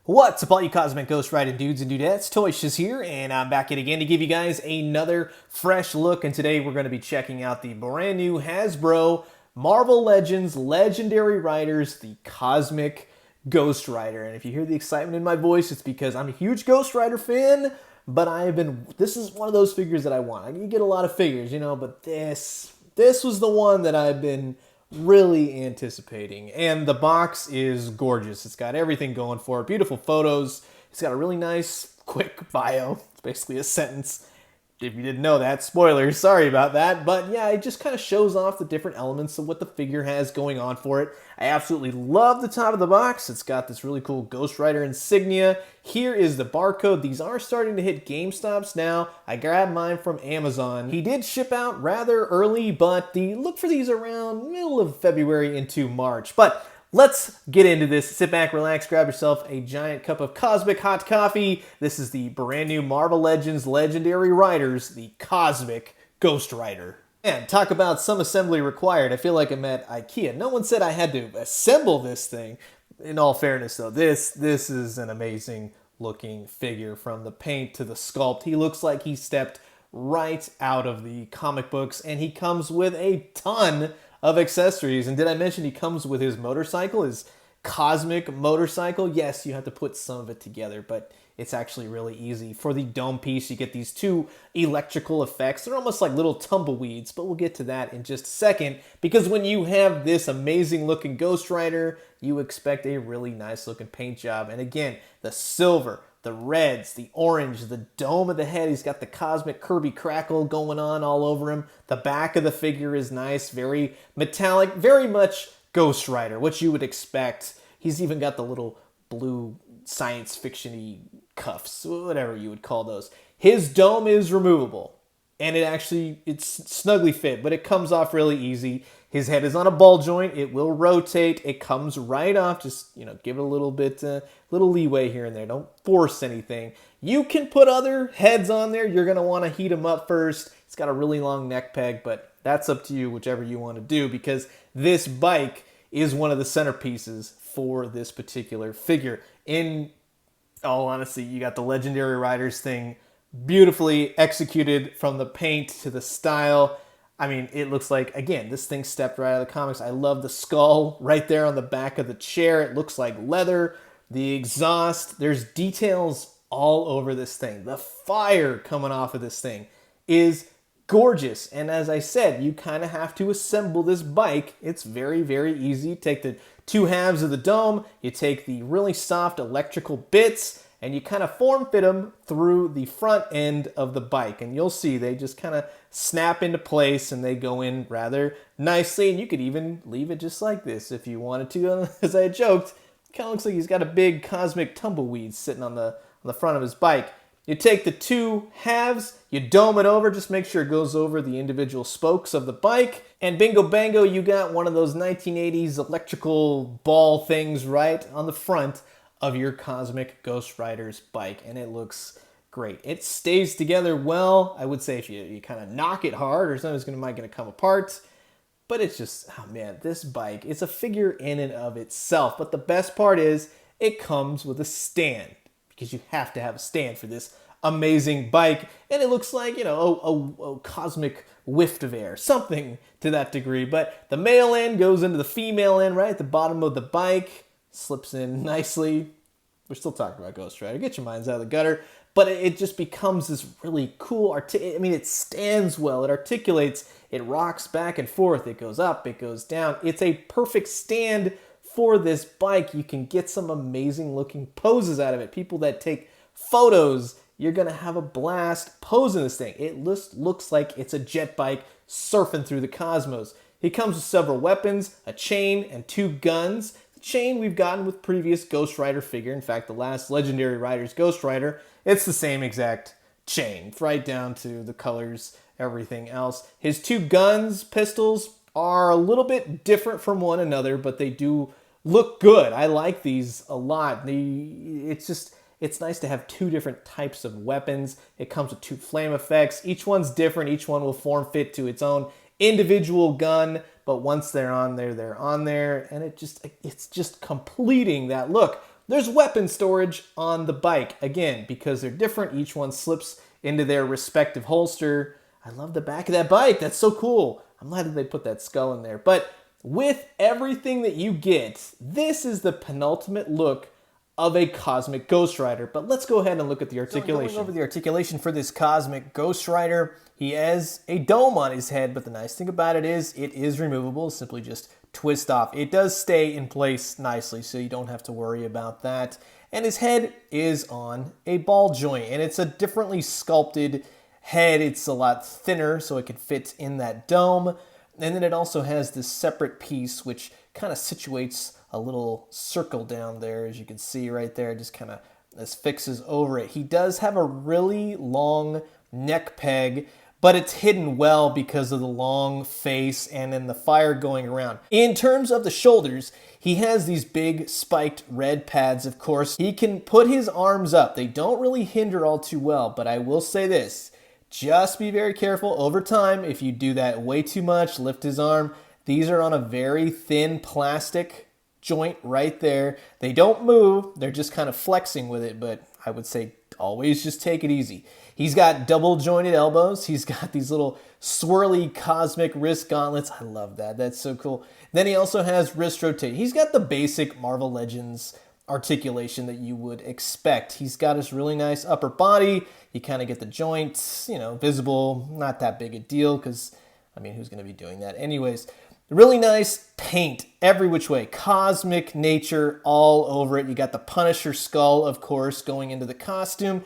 What's up all you Cosmic Ghostrider dudes and dudettes, Toyshiz here, and I'm back yet again to give you guys another fresh look, and today we're going to be checking out the brand new Hasbro Marvel Legends Legendary Riders, the Cosmic Ghostrider. And if you hear the excitement in my voice, it's because I'm a huge Ghostrider fan, but this is one of those figures that I want. You get a lot of figures, you know, but this was the one that I've been really anticipating. And the box is gorgeous. It's got everything going for it. Beautiful photos. It's got a really nice, quick bio. It's basically a sentence. If you didn't know that, spoilers, sorry about that. But yeah, it just kind of shows off the different elements of what the figure has going on for it. I absolutely love the top of the box. It's got this really cool Ghostrider insignia. Here is the barcode. These are starting to hit GameStops now. I grabbed mine from Amazon. He did ship out rather early, but look for these around middle of February into March. But let's get into this. Sit back, relax, grab yourself a giant cup of cosmic hot coffee. This is the brand new Marvel Legends Legendary Riders, the Cosmic Ghostrider. And talk about some assembly required. I feel like I'm at IKEA. No one said I had to assemble this thing. In all fairness, though, this is an amazing looking figure from the paint to the sculpt. He looks like he stepped right out of the comic books, and he comes with a ton of accessories. And did I mention he comes with his motorcycle, his cosmic motorcycle? Yes, you have to put some of it together, but it's actually really easy. For the dome piece, you get these two electrical effects. They're almost like little tumbleweeds, but we'll get to that in just a second, because when you have this amazing looking Ghostrider, you expect a really nice looking paint job. And again, the silver, the reds, the orange, the dome of the head. He's got the cosmic Kirby crackle going on all over him. The back of the figure is nice, very metallic, very much Ghostrider, what you would expect. He's even got the little blue science fiction-y cuffs, whatever you would call those. His dome is removable, and it's snugly fit, but it comes off really easy. His head is on a ball joint. It will rotate. It comes right off. Just, give it a little bit, little leeway here and there. Don't force anything. You can put other heads on there. You're going to want to heat them up first. It's got a really long neck peg, but that's up to you, whichever you want to do, because this bike is one of the centerpieces for this particular figure. In all honesty, you got the Legendary Riders thing beautifully executed from the paint to the style. I mean, it looks like, again, this thing stepped right out of the comics. I love the skull right there on the back of the chair. It looks like leather. The exhaust, there's details all over this thing. The fire coming off of this thing is gorgeous. And as I said, you kind of have to assemble this bike. It's very, very easy. Take the two halves of the dome, you take the really soft electrical bits, and you kind of form fit them through the front end of the bike. And you'll see they just kind of snap into place and they go in rather nicely. And you could even leave it just like this if you wanted to. As I joked, it kind of looks like he's got a big cosmic tumbleweed sitting on the front of his bike. You take the two halves, you dome it over, just make sure it goes over the individual spokes of the bike, and bingo bango, you got one of those 1980s electrical ball things right on the front of your Cosmic Ghostrider's bike, and it looks great. It stays together well. I would say if you kind of knock it hard or something, might gonna come apart, but it's just, oh man, this bike, it's a figure in and of itself, but the best part is it comes with a stand, because you have to have a stand for this amazing bike. And it looks like, a cosmic whiff of air, something to that degree. But the male end goes into the female end right at the bottom of the bike, slips in nicely. We're still talking about Ghostrider. Get your minds out of the gutter. But it just becomes this really cool, it stands well, it articulates, it rocks back and forth, it goes up, it goes down. It's a perfect stand for this bike. You can get some amazing looking poses out of it. People that take photos, you're gonna have a blast posing this thing. It looks like it's a jet bike surfing through the cosmos. It comes with several weapons, a chain, and two guns. The chain we've gotten with previous Ghostrider figure. In fact, the last Legendary Riders Ghostrider, it's the same exact chain, right down to the colors, everything else. His two guns, pistols, are a little bit different from one another, but they do look good. I like these a lot. It's nice to have two different types of weapons. It comes with two flame effects. Each one's different. Each one will form fit to its own individual gun, but once they're on there, they're on there, and it's just completing that look. There's weapon storage on the bike. Again, because they're different, each one slips into their respective holster. I love the back of that bike. That's so cool. I'm glad that they put that skull in there. But with everything that you get, this is the penultimate look of a Cosmic Ghostrider. But let's go ahead and look at the articulation. Going over the articulation for this Cosmic Ghostrider, he has a dome on his head, but the nice thing about it is removable. Simply just twist off. It does stay in place nicely, so you don't have to worry about that. And his head is on a ball joint, and it's a differently sculpted head. It's a lot thinner, so it can fit in that dome. And then it also has this separate piece, which kind of situates a little circle down there, as you can see right there. Just kind of this fixes over it. He does have a really long neck peg, but it's hidden well because of the long face and then the fire going around. In terms of the shoulders, he has these big spiked red pads, of course. He can put his arms up. They don't really hinder all too well, but I will say this. Just be very careful over time. If you do that way too much, lift his arm. These are on a very thin plastic joint right there. They don't move. They're just kind of flexing with it, but I would say always just take it easy. He's got double jointed elbows. He's got these little swirly cosmic wrist gauntlets. I love that. That's so cool. Then he also has wrist rotate. He's got the basic Marvel Legends articulation that you would expect. He's got this really nice upper body. You kind of get the joints, visible. Not that big a deal because, who's going to be doing that anyways? Really nice paint every which way. Cosmic nature all over it. You got the Punisher skull, of course, going into the costume.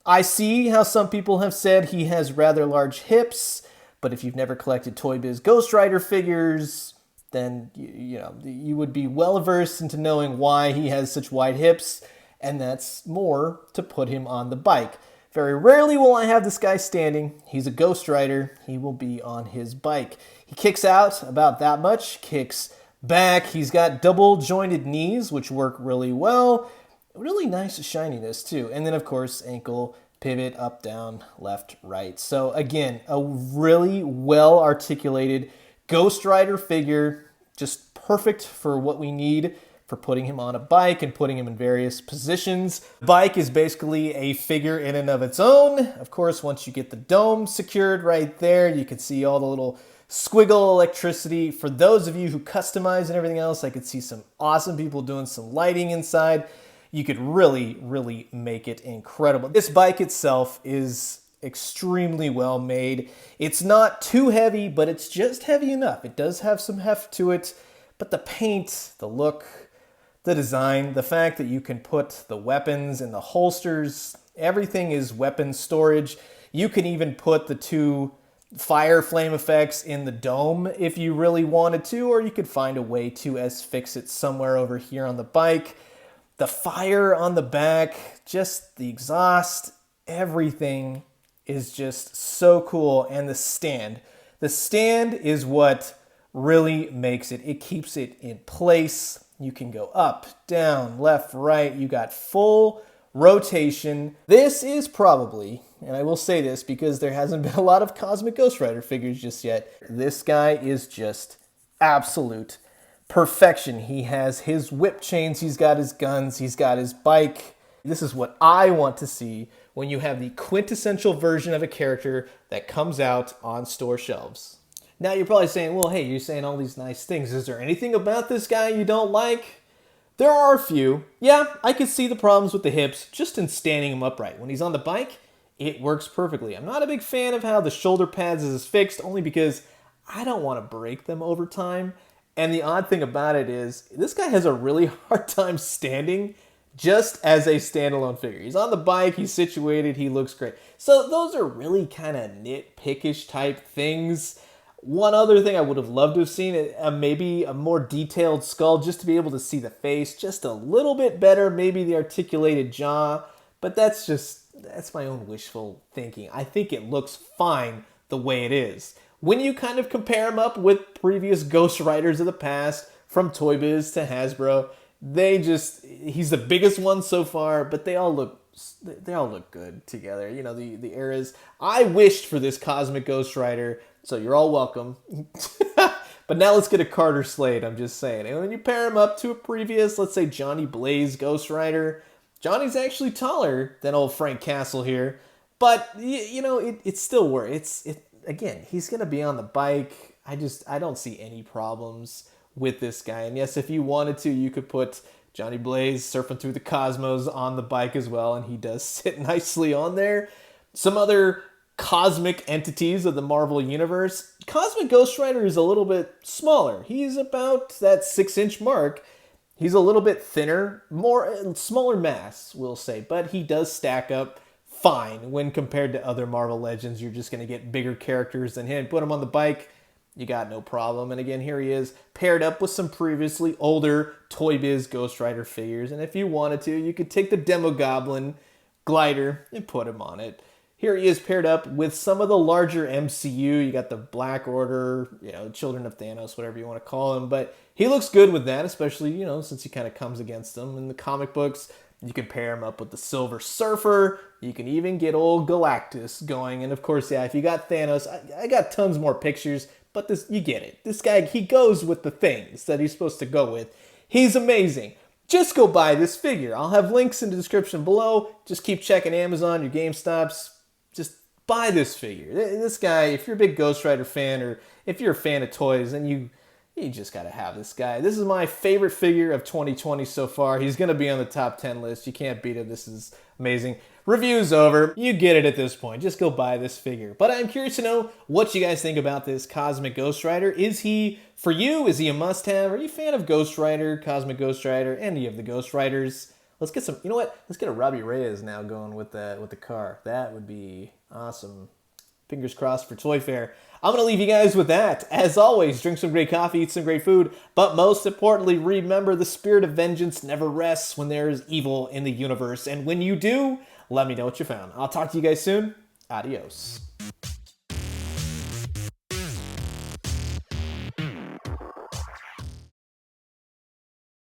I see how some people have said he has rather large hips, but if you've never collected Toy Biz Ghostrider figures, then you would be well versed into knowing why he has such wide hips, and that's more to put him on the bike. Very rarely will I have this guy standing. He's a Ghostrider. He will be on his bike. He kicks out about that much, kicks back. He's got double jointed knees, which work really well. Really nice shininess too. And then of course, ankle pivot, up, down, left, right. So again, a really well articulated Ghostrider figure, just perfect for what we need for putting him on a bike and putting him in various positions. Bike is basically a figure in and of its own. Of course, once you get the dome secured right there, you can see all the little squiggle electricity. For those of you who customize and everything else, I could see some awesome people doing some lighting inside. You could really, really make it incredible. This bike itself is extremely well made. It's not too heavy, but it's just heavy enough. It does have some heft to it, but the paint, the look, the design, the fact that you can put the weapons in the holsters, everything is weapon storage. You can even put the two fire flame effects in the dome if you really wanted to, or you could find a way to fix it somewhere over here on the bike. The fire on the back, just the exhaust, everything is just so cool. And the stand is what really makes it. It keeps it in place. You can go up, down, left, right. You got full rotation. This is probably, and I will say this because there hasn't been a lot of Cosmic Ghostrider figures just yet, this guy is just absolute perfection. He has his whip chains, he's got his guns, he's got his bike. This is what I want to see when you have the quintessential version of a character that comes out on store shelves. Now you're probably saying, well, hey, you're saying all these nice things. Is there anything about this guy you don't like? There are a few. Yeah, I could see the problems with the hips just in standing him upright. When he's on the bike, it works perfectly. I'm not a big fan of how the shoulder pads is fixed, only because I don't want to break them over time. And the odd thing about it is, this guy has a really hard time standing just as a standalone figure. He's on the bike, he's situated, he looks great. So those are really kind of nitpickish type things. One other thing I would have loved to have seen, maybe a more detailed skull, just to be able to see the face just a little bit better, maybe the articulated jaw, but that's my own wishful thinking. I think it looks fine the way it is. When you kind of compare him up with previous Ghostriders of the past, from Toy Biz to Hasbro, he's the biggest one so far, but they all look good together. You know, the eras. I wished for this Cosmic Ghostrider, so you're all welcome. But now let's get a Carter Slade, I'm just saying. And when you pair him up to a previous, let's say Johnny Blaze Ghostrider, Johnny's actually taller than old Frank Castle here. But, you know, it's still worth it. Again, he's going to be on the bike. I don't see any problems with this guy. And yes, if you wanted to, you could put Johnny Blaze surfing through the cosmos on the bike as well, and he does sit nicely on there. Some other cosmic entities of the Marvel Universe. Cosmic Ghostrider is a little bit smaller. He's about that 6-inch mark. He's a little bit thinner, smaller mass, we'll say, but he does stack up fine when compared to other Marvel Legends. You're just going to get bigger characters than him. Put him on the bike, you got no problem. And again, here he is, paired up with some previously older Toy Biz Ghostrider figures. And if you wanted to, you could take the Demogoblin glider and put him on it. Here he is paired up with some of the larger MCU. You got the Black Order, you know, Children of Thanos, whatever you want to call him. But he looks good with that, especially, you know, since he kind of comes against them in the comic books. You can pair him up with the Silver Surfer. You can even get old Galactus going. And of course, yeah, if you got Thanos, I got tons more pictures, but this, you get it. This guy, he goes with the things that he's supposed to go with. He's amazing. Just go buy this figure. I'll have links in the description below. Just keep checking Amazon, your GameStops. Just buy this figure. This guy, if you're a big Ghostrider fan, or if you're a fan of toys, then you just got to have this guy. This is my favorite figure of 2020 so far. He's going to be on the top 10 list. You can't beat him. This is amazing. Review's over. You get it at this point. Just go buy this figure. But I'm curious to know what you guys think about this Cosmic Ghostrider. Is he, for you, is he a must-have? Are you a fan of Ghostrider, Cosmic Ghostrider, any of the Ghostriders? Let's get some, you know what? Let's get a Robbie Reyes now going with the car. That would be awesome. Fingers crossed for Toy Fair. I'm going to leave you guys with that. As always, drink some great coffee, eat some great food, but most importantly, remember the spirit of vengeance never rests when there is evil in the universe. And when you do, let me know what you found. I'll talk to you guys soon. Adios.